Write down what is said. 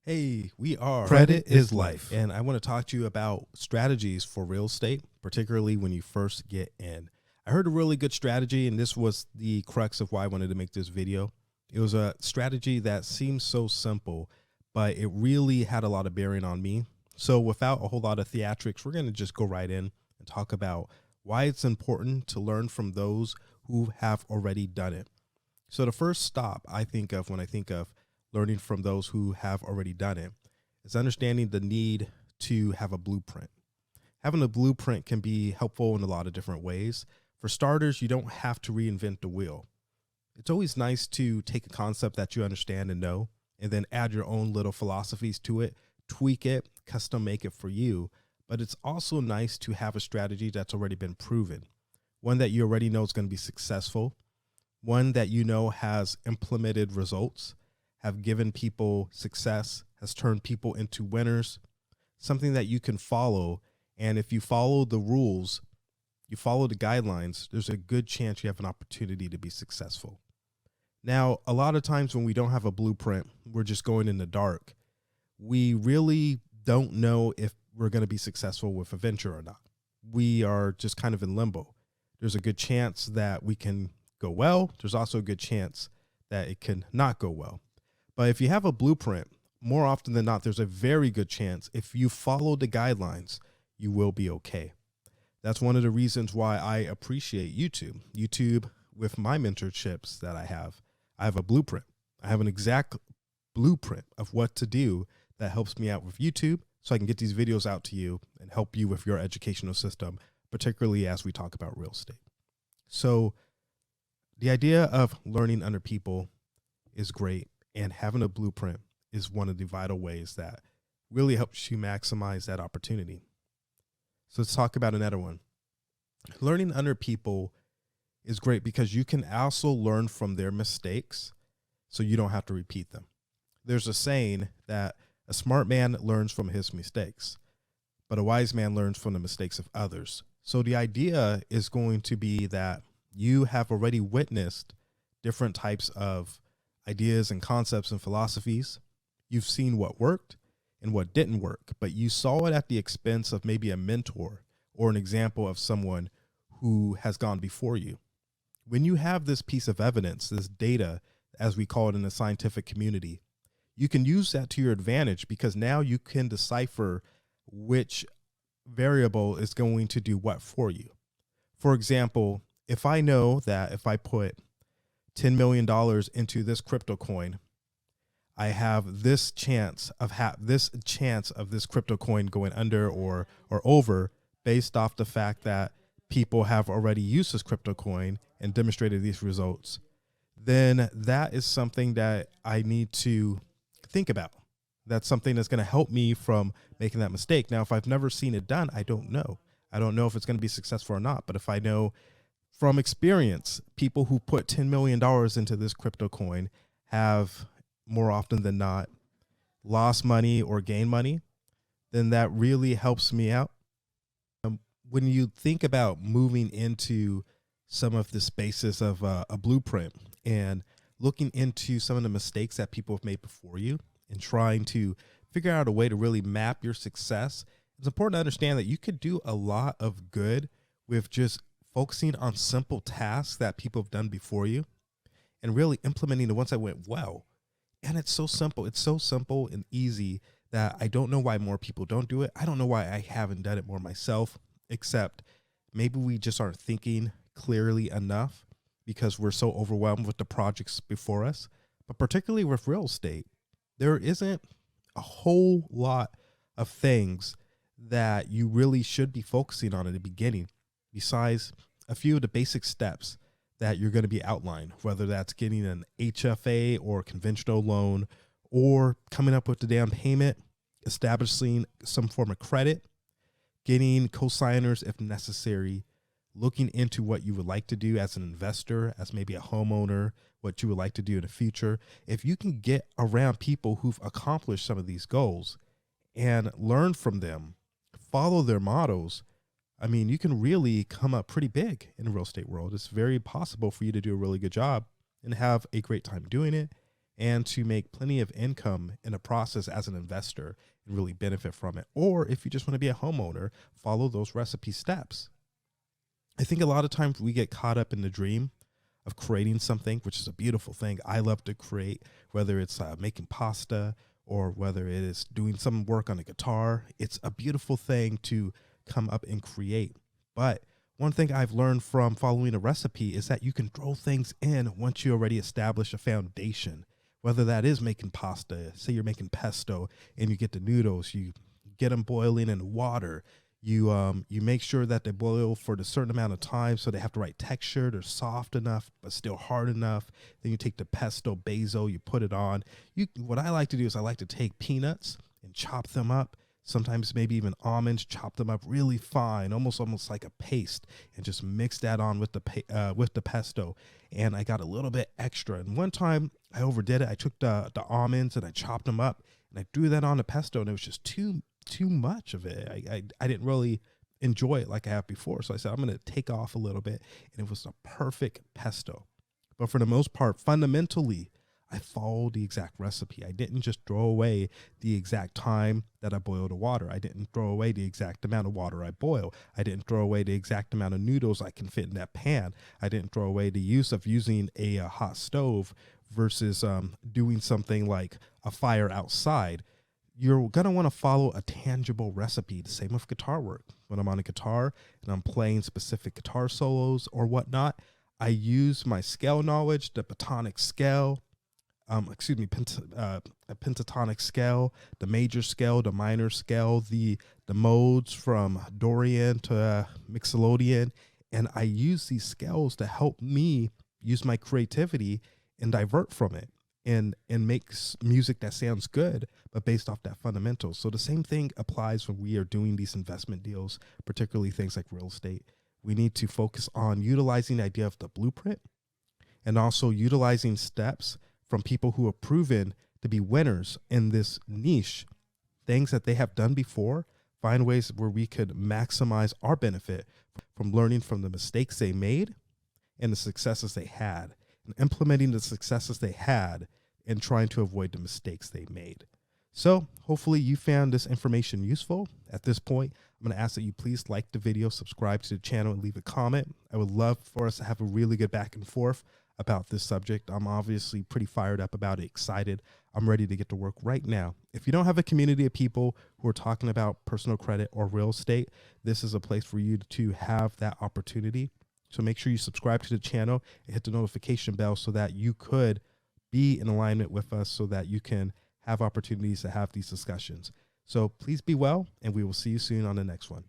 Hey, we are Credit is life. and I want to talk to you about strategies for real estate, particularly when you first get in. I heard a really good strategy, and this was the crux of why I wanted to make this video. It was a strategy that seems so simple, but it really had a lot of bearing on me. So, without a whole lot of theatrics, we're going to just go right in and talk about why it's important to learn from those who have already done it. So, the first stop I think of when I think of learning from those who have already done it is understanding the need to have a blueprint. Having a blueprint can be helpful in a lot of different ways. For starters, you don't have to reinvent the wheel. It's always nice to take a concept that you understand and know, and then add your own little philosophies to it, tweak it, custom make it for you. But it's also nice to have a strategy that's already been proven, one that you already know is going to be successful, one that you know has implemented results, have given people success, has turned people into winners, something that you can follow. And if you follow the rules, you follow the guidelines, there's a good chance you have an opportunity to be successful. Now, a lot of times when we don't have a blueprint, we're just going in the dark. We really don't know if we're going to be successful with a venture or not. We are just kind of in limbo. There's a good chance that we can go well. There's also a good chance that it can not go well. But if you have a blueprint, more often than not, there's a very good chance if you follow the guidelines, you will be okay. That's one of the reasons why I appreciate YouTube. YouTube, with my mentorships that I have a blueprint. I have an exact blueprint of what to do that helps me out with YouTube so I can get these videos out to you and help you with your educational system, particularly as we talk about real estate. So the idea of learning under people is great. And having a blueprint is one of the vital ways that really helps you maximize that opportunity. So let's talk about another one. Learning under people is great because you can also learn from their mistakes so you don't have to repeat them. There's a saying that a smart man learns from his mistakes, but a wise man learns from the mistakes of others. So the idea is going to be that you have already witnessed different types of ideas and concepts and philosophies. You've seen what worked and what didn't work, but you saw it at the expense of maybe a mentor or an example of someone who has gone before you. When you have this piece of evidence, this data, as we call it in the scientific community, you can use that to your advantage because now you can decipher which variable is going to do what for you. For example, if I know that if I put $10 million into this crypto coin, I have this chance of this crypto coin going under or over based off the fact that people have already used this crypto coin and demonstrated these results, then that is something that I need to think about. That's something that's going to help me from making that mistake. Now, if I've never seen it done, I don't know. I don't know if it's going to be successful or not. But if I know from experience, people who put $10 million into this crypto coin have more often than not lost money or gained money, then that really helps me out. When you think about moving into some of the spaces of a blueprint and looking into some of the mistakes that people have made before you and trying to figure out a way to really map your success, it's important to understand that you could do a lot of good with just focusing on simple tasks that people have done before you and really implementing the ones that went well. And it's so simple. It's so simple and easy that I don't know why more people don't do it. I don't know why I haven't done it more myself, except maybe we just aren't thinking clearly enough because we're so overwhelmed with the projects before us. But particularly with real estate, there isn't a whole lot of things that you really should be focusing on at the beginning, besides a few of the basic steps that you're going to be outlined, whether that's getting an HFA or conventional loan or coming up with the down payment, establishing some form of credit, getting co-signers if necessary, looking into what you would like to do as an investor, as maybe a homeowner, what you would like to do in the future. If you can get around people who've accomplished some of these goals and learn from them, follow their models, I mean, you can really come up pretty big in the real estate world. It's very possible for you to do a really good job and have a great time doing it and to make plenty of income in the process as an investor and really benefit from it. Or if you just want to be a homeowner, follow those recipe steps. I think a lot of times we get caught up in the dream of creating something, which is a beautiful thing. I love to create, whether it's making pasta or whether it is doing some work on a guitar. It's a beautiful thing to come up and create. But one thing I've learned from following a recipe is that you can throw things in once you already establish a foundation, whether that is making pasta. Say you're making pesto and you get the noodles, you get them boiling in water. You make sure that they boil for a certain amount of time so they have the right texture. They're soft enough but still hard enough. Then you take the pesto, basil, you put it on. What I like to do is I like to take peanuts and chop them up. Sometimes maybe even almonds, chop them up really fine, almost like a paste, and just mix that on with the pesto. And I got a little bit extra. And one time I overdid it. I took the almonds and I chopped them up and I threw that on the pesto, and it was just too much of it. I didn't really enjoy it like I have before. So I said, I'm going to take off a little bit, and it was a perfect pesto. But for the most part, fundamentally, I followed the exact recipe. I didn't just throw away the exact time that I boiled the water. I didn't throw away the exact amount of water I boil. I didn't throw away the exact amount of noodles I can fit in that pan. I didn't throw away the use of using a hot stove versus doing something like a fire outside. You're going to want to follow a tangible recipe. The same with guitar work. When I'm on a guitar and I'm playing specific guitar solos or whatnot, I use my scale knowledge, the pentatonic scale, a pentatonic scale, the major scale, the minor scale, the modes from Dorian to Mixolydian. And I use these scales to help me use my creativity and divert from it. And makes music that sounds good, but based off that fundamentals. So the same thing applies when we are doing these investment deals, particularly things like real estate. We need to focus on utilizing the idea of the blueprint and also utilizing steps from people who have proven to be winners in this niche, things that they have done before, find ways where we could maximize our benefit from learning from the mistakes they made and the successes they had, and implementing the successes they had and trying to avoid the mistakes they made. So hopefully you found this information useful. At this point, I'm going to ask that you please like the video, subscribe to the channel, and leave a comment. I would love for us to have a really good back and forth about this subject. I'm obviously pretty fired up about it, excited. I'm ready to get to work right now. If you don't have a community of people who are talking about personal credit or real estate, this is a place for you to have that opportunity. So make sure you subscribe to the channel and hit the notification bell so that you could be in alignment with us so that you can have opportunities to have these discussions. So please be well, and we will see you soon on the next one.